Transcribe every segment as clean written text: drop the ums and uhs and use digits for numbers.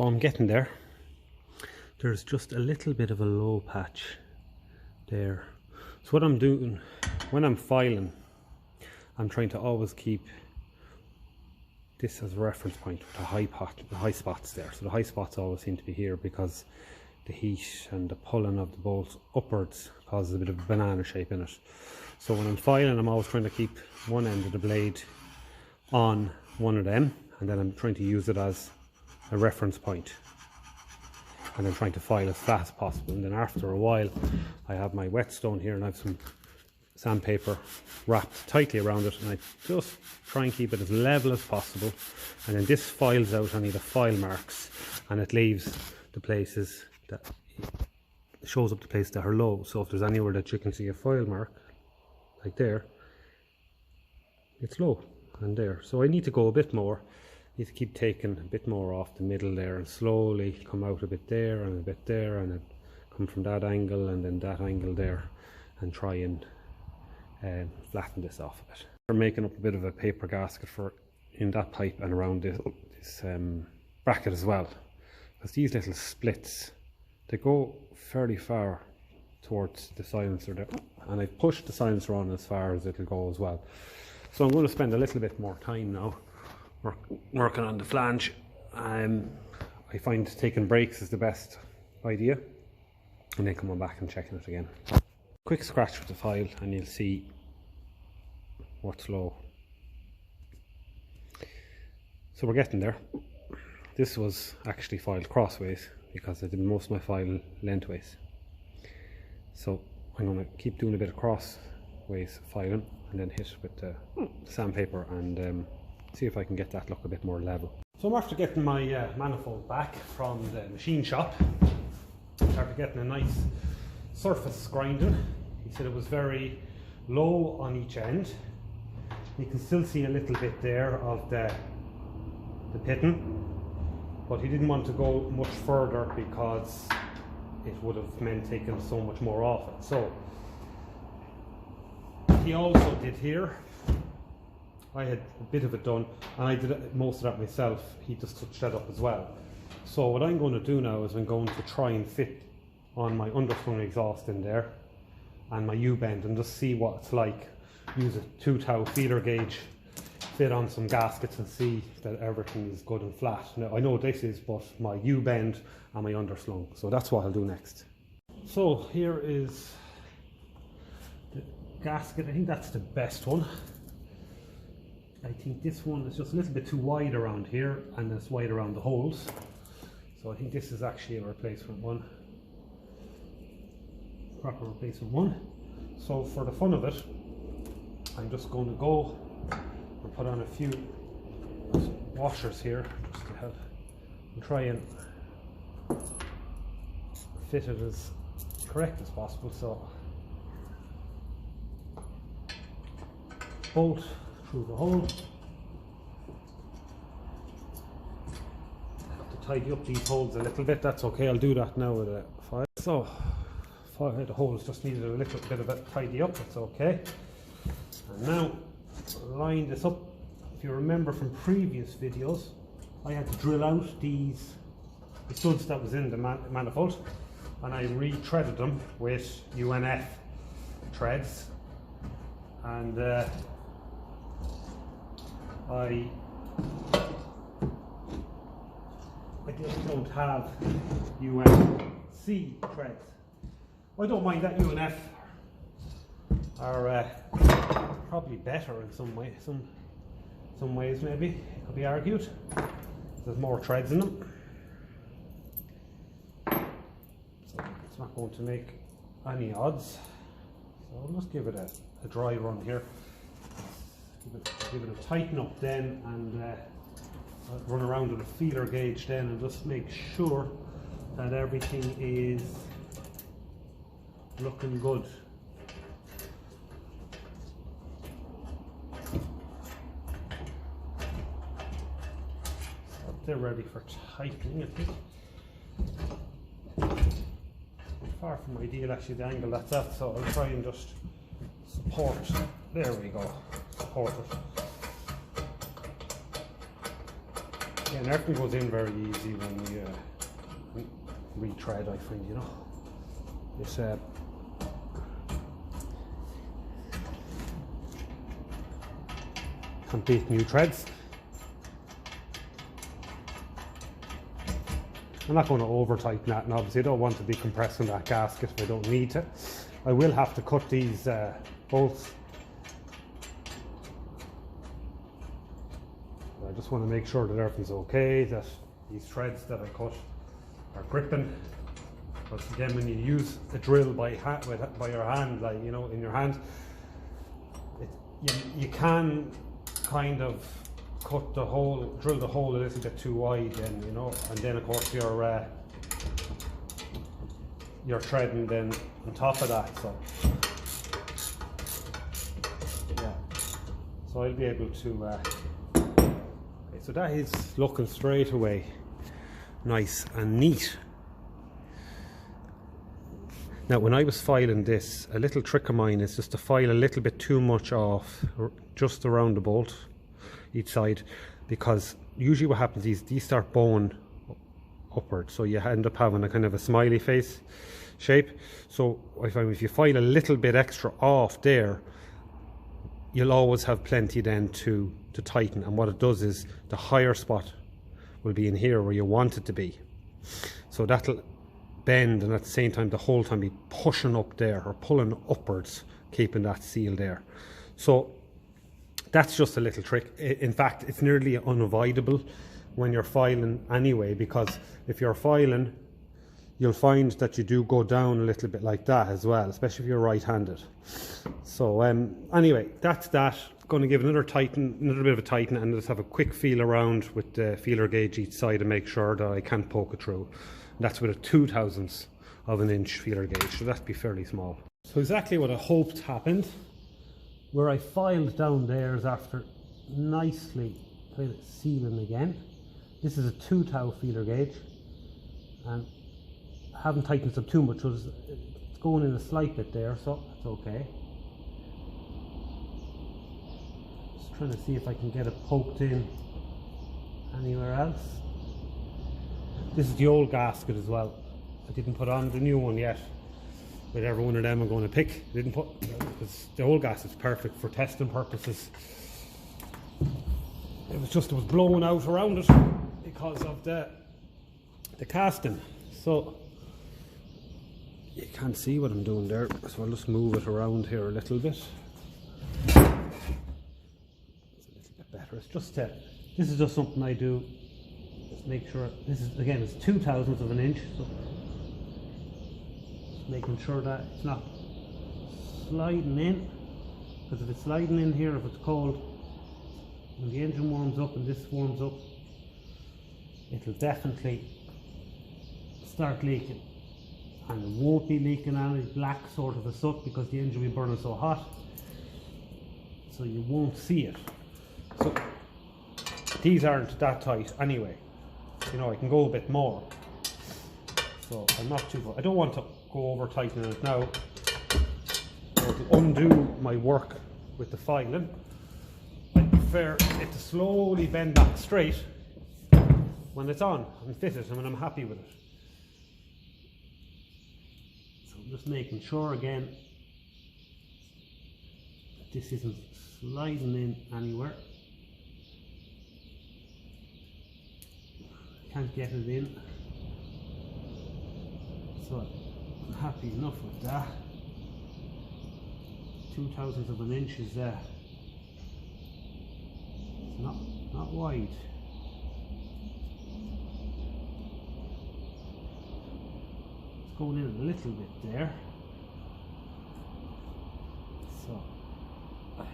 So I'm getting there. There's just a little bit of a low patch there. So what I'm doing when I'm filing, I'm trying to always keep this as a reference point with the high spots there. So the high spots always seem to be here because the heat and the pulling of the bolts upwards causes a bit of a banana shape in it. So when I'm filing, I'm always trying to keep one end of the blade on one of them, and then I'm trying to use it as a reference point, and then trying to file as fast as possible. And then after a while, I have my whetstone here and I have some sandpaper wrapped tightly around it, and I just try and keep it as level as possible. And then this files out any of the file marks, and it leaves the places that shows up the places that are low. So if there's anywhere that you can see a file mark, like there, it's low, and there. So I need to go a bit more. Need to keep taking a bit more off the middle there and slowly come out a bit there and a bit there, and then come from that angle and then that angle there, and try and flatten this off a bit. We're making up a bit of a paper gasket for in that pipe and around this bracket as well, because these little splits, they go fairly far towards the silencer there, and I've pushed the silencer on as far as it'll go as well. So I'm going to spend a little bit more time now working on the flange. I find taking breaks is the best idea, and then coming back and checking it again. Quick scratch with the file and you'll see what's low. So we're getting there. This was actually filed crossways because I did most of my file lengthways. So I'm going to keep doing a bit of crossways filing and then hit with the sandpaper and see if I can get that look a bit more level. So I'm after getting my manifold back from the machine shop. After getting a nice surface grinding. He said it was very low on each end. You can still see a little bit there of the pitting, but he didn't want to go much further because it would have meant taking so much more off it. So he also did here. I had a bit of it done, and I did most of that myself. He just touched that up as well. So what I'm going to do now is I'm going to try and fit on my underslung exhaust in there and my U-bend and just see what it's like. Use a 2 feeler gauge, fit on some gaskets and see that everything is good and flat. Now I know this is, but my U-bend and my underslung. So that's what I'll do next. So here is the gasket. I think that's the best one. I think this one is just a little bit too wide around here, and it's wide around the holes. So I think this is actually a replacement one. Proper replacement one. So for the fun of it, I'm just going to go and put on a few washers here just to help and try and fit it as correct as possible. So bolt through the hole. I have to tidy up these holes a little bit. That's okay, I'll do that now with a file. So the holes just needed a little bit of it tidy up, it's okay. And now line this up. If you remember from previous videos, I had to drill out the studs that was in the manifold, and I re-threaded them with UNF threads, and I just don't have UNC threads. I don't mind that. UNF are probably better in some ways maybe, it could be argued. There's more threads in them. So it's not going to make any odds. So I'll just give it a dry run here. Give it a tighten up then, and I'll run around with a feeler gauge then and just make sure that everything is looking good. So they're ready for tightening, I think. Far from ideal actually, the angle that's at, so I'll try and just support. There we go. Support it. Yeah, and everything goes in very easy when we retread, I find, you know. It's can't beat new treads. I'm not going to over tighten that, and obviously I don't want to be compressing that gasket if I don't need to. I will have to cut these bolts. I just want to make sure that everything's okay, that these threads that I cut are gripping. Because again, when you use a drill by your hand, like, you know, in your hand, you can kind of cut the hole, drill the hole a little bit too wide, then, you know, and then of course you're threading then on top of that. So yeah, so I'll be able to. Okay, so that is looking straight away nice and neat. Now, when I was filing this, a little trick of mine is just to file a little bit too much off, just around the bolt, each side, because usually what happens is these start bowing upward, so you end up having a kind of a smiley face shape. So I find if you file a little bit extra off there, you'll always have plenty then to tighten, and what it does is the higher spot will be in here where you want it to be, so that'll bend, and at the same time the whole time be pushing up there or pulling upwards, keeping that seal there. So that's just a little trick. In fact, it's nearly unavoidable when you're filing anyway, because if you're filing, you'll find that you do go down a little bit like that as well, especially if you're right-handed. So anyway, that's that. Going to give another bit of a tighten, and just have a quick feel around with the feeler gauge each side to make sure that I can't poke it through. And that's with a 0.02 of an inch feeler gauge, so that'd be fairly small. So exactly what I hoped happened. Where I filed down there is after nicely sealing again. This is a 2 thou feeler gauge, and I haven't tightened it up too much, so it's going in a slight bit there, so that's okay. Just trying to see if I can get it poked in anywhere else. This is the old gasket as well. I didn't put on the new one yet. Whatever one of them I'm going to pick, didn't put, because the old gasket's perfect for testing purposes. It was blowing out around it because of the casting. So you can't see what I'm doing there, so I'll just move it around here a little bit. It's a little bit better. It's just this is just something I do. Just make sure this is, again, it's 0.02 of an inch. So making sure that it's not sliding in, because if it's sliding in here, if it's cold, when the engine warms up and this warms up, it'll definitely start leaking, and it won't be leaking any black sort of a soot because the engine will be burning so hot, so you won't see it. So these aren't that tight anyway, you know, I can go a bit more, so I'm not too, I don't want to go over tightening it now, or to undo my work with the filing. I prefer it to slowly bend back straight when it's on and fitted and when I'm happy with it. So I'm just making sure again that this isn't sliding in anywhere. Can't get it in, so I'm happy enough with that. 0.02 of an inch is not wide. It's going in a little bit there. So see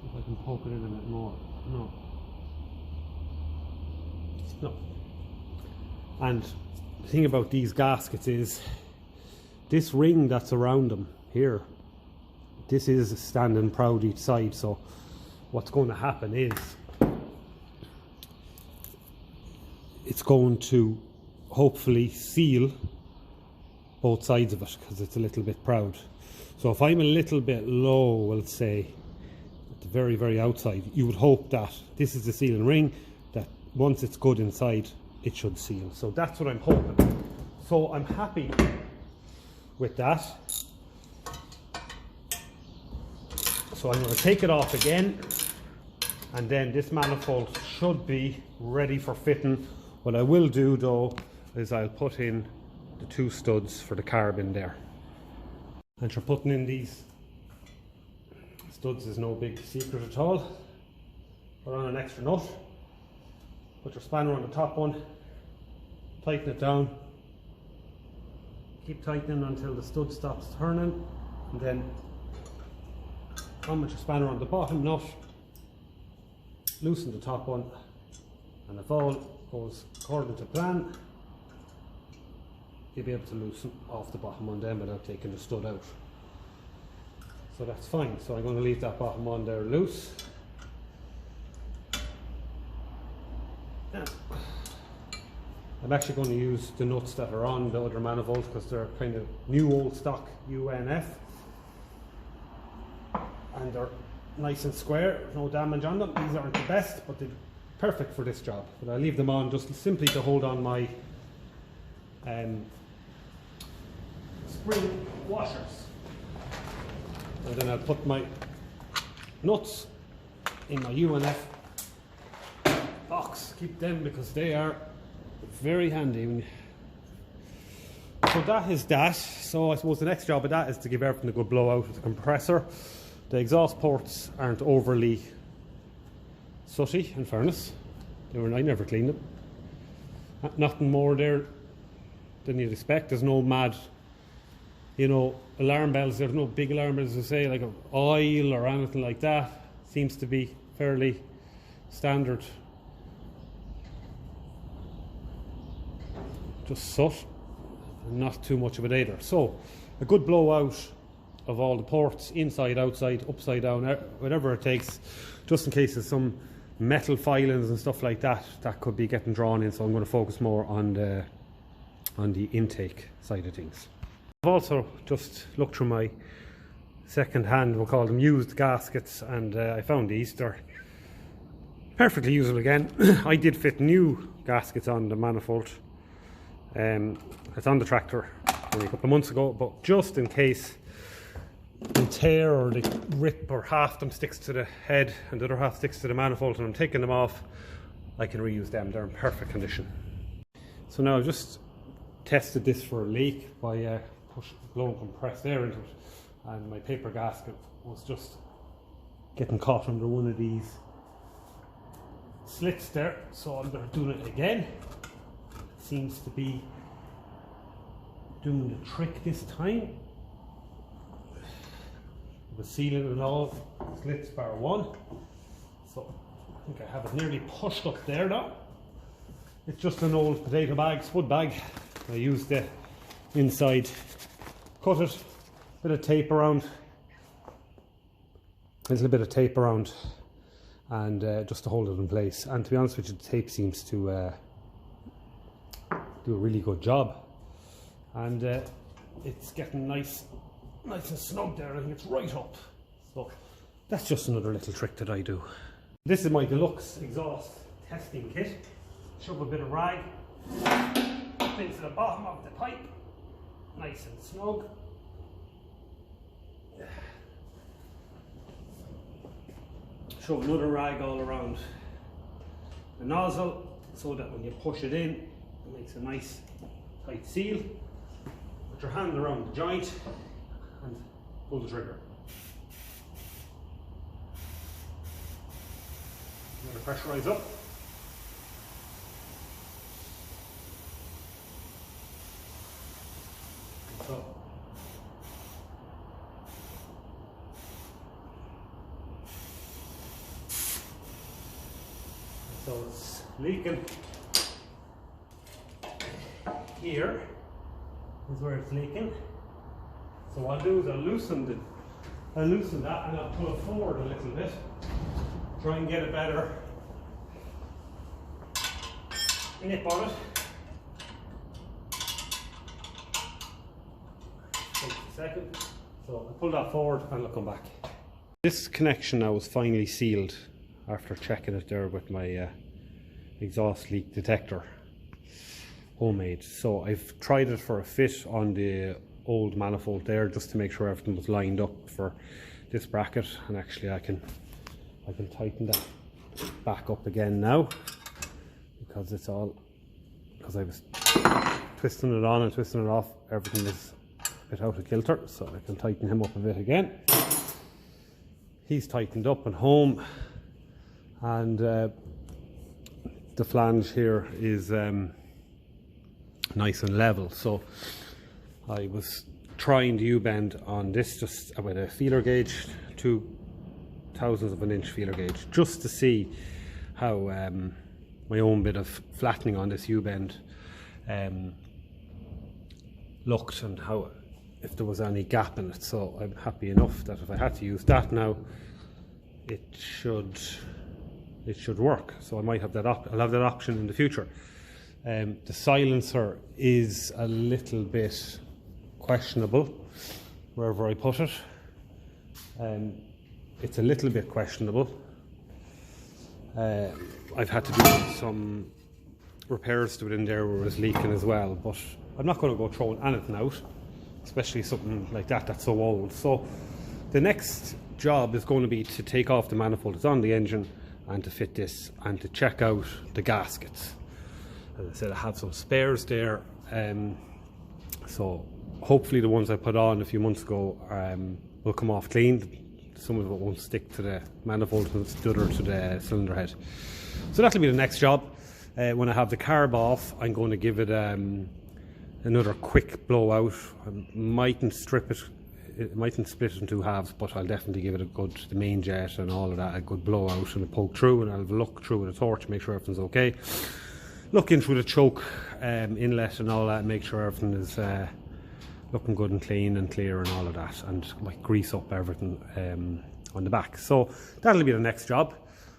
if I can poke it in a bit more. No. And the thing about these gaskets is this ring that's around them here, this is standing proud each side, so what's going to happen is it's going to hopefully seal both sides of it because it's a little bit proud. So if I'm a little bit low, we'll say at the very outside, you would hope that this is the sealing ring, once it's good inside, it should seal. So that's what I'm hoping. So I'm happy with that. So I'm going to take it off again, and then this manifold should be ready for fitting. What I will do though is I'll put in the 2 studs for the carbon there. And for putting in these studs is no big secret at all. Put on an extra nut, put your spanner on the top one, tighten it down, keep tightening until the stud stops turning, and then on with your spanner on the bottom nut, loosen the top one, and if all goes according to plan, you'll be able to loosen off the bottom one then without taking the stud out. So that's fine. So I'm going to leave that bottom one there loose. I'm actually going to use the nuts that are on the other manifolds because they're kind of new old stock UNF, and they're nice and square, no damage on them. These aren't the best, but they're perfect for this job. But I leave them on just simply to hold on my spring washers, and then I'll put my nuts in my UNF box. Keep them because they are very handy. So that is that. So I suppose the next job of that is to give everything a good blowout with the compressor. The exhaust ports aren't overly sooty, in fairness. I never cleaned them. Nothing more there than you'd expect. There's no mad, you know, alarm bells. There's no big alarm bells to say like oil or anything like that. Seems to be fairly standard. Just soot, and not too much of it either. So a good blowout of all the ports, inside, outside, upside down, whatever it takes, just in case there's some metal filings and stuff like that that could be getting drawn in. So I'm going to focus more on the intake side of things. I've also just looked through my second-hand, we'll call them used gaskets, and I found these. They're perfectly usable again. I did fit new gaskets on the manifold. It's on the tractor only a couple of months ago, but just in case they tear or they rip, or half them sticks to the head and the other half sticks to the manifold, and I'm taking them off, I can reuse them. They're in perfect condition. So now I've just tested this for a leak by blowing compressed air into it, and my paper gasket was just getting caught under one of these slits there, so I'm doing it again. It seems to be doing the trick this time. The sealing and all slits bar one, so I think I have it nearly pushed up there now. It's just an old potato bag, spud bag. I used the inside, cut it, bit of tape around, a little bit of tape around, and just to hold it in place. And to be honest with you, the tape seems to do a really good job, and it's getting nice and snug there. I think it's right up. So that's just another little trick that I do. This is my deluxe exhaust testing kit. Shove a bit of rag into the bottom of the pipe, nice and snug. Shove another rag all around the nozzle so that when you push it in, it makes a nice tight seal. Put your hand around the joint and pull the trigger. Let it pressurize up. So it's leaking. Here is where it's leaking. So what I'll do is I'll loosen that, and I'll pull it forward a little bit. Try and get a better nip on it. Takes a second. So I'll pull that forward and I'll come back. This connection now is finally sealed after checking it there with my exhaust leak detector, homemade. So I've tried it for a fit on the old manifold there, just to make sure everything was lined up for this bracket. And actually I can tighten that back up again now, because it's all, because I was twisting it on and twisting it off, everything is a bit out of kilter. So I can tighten him up a bit again. He's tightened up and home, and the flange here is nice and level. So I was trying the U-bend on this just with a feeler gauge, 0.02 of an inch feeler gauge, just to see how my own bit of flattening on this U-bend looked, and how, if there was any gap in it. So I'm happy enough that if I had to use that now, it should work. So I might have that I'll have that option in the future. The silencer is a little bit questionable wherever I put it. It's a little bit questionable. I've had to do some repairs to it in there where it was leaking as well, but I'm not going to go throwing anything out, especially something like that that's so old. So the next job is going to be to take off the manifold that's on the engine and to fit this and to check out the gaskets. As I said, I have some spares there, so hopefully the ones I put on a few months ago will come off clean. Some of it won't stick to the manifold and the other to the cylinder head. So that'll be the next job. When I have the carb off, I'm going to give it another quick blowout. I mightn't strip it, it mightn't split it in two halves, but I'll definitely give it a good, the main jet and all of that, a good blowout and a poke through, and I'll look through with a torch, make sure everything's okay. Look in through the choke inlet and all that, and make sure everything is looking good and clean and clear and all of that, and like grease up everything on the back. So that'll be the next job.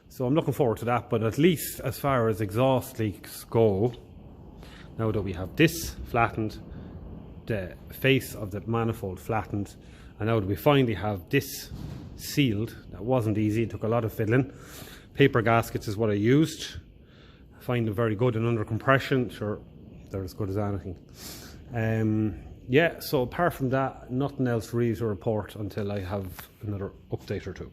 So I'm looking forward to that. But at least as far as exhaust leaks go, now that we have this flattened, the face of the manifold flattened, and now that we finally have this sealed, that wasn't easy, it took a lot of fiddling. Paper gaskets is what I used. I find them very good and under compression, sure, they're as good as anything. Yeah, so apart from that, nothing else really to report until I have another update or two.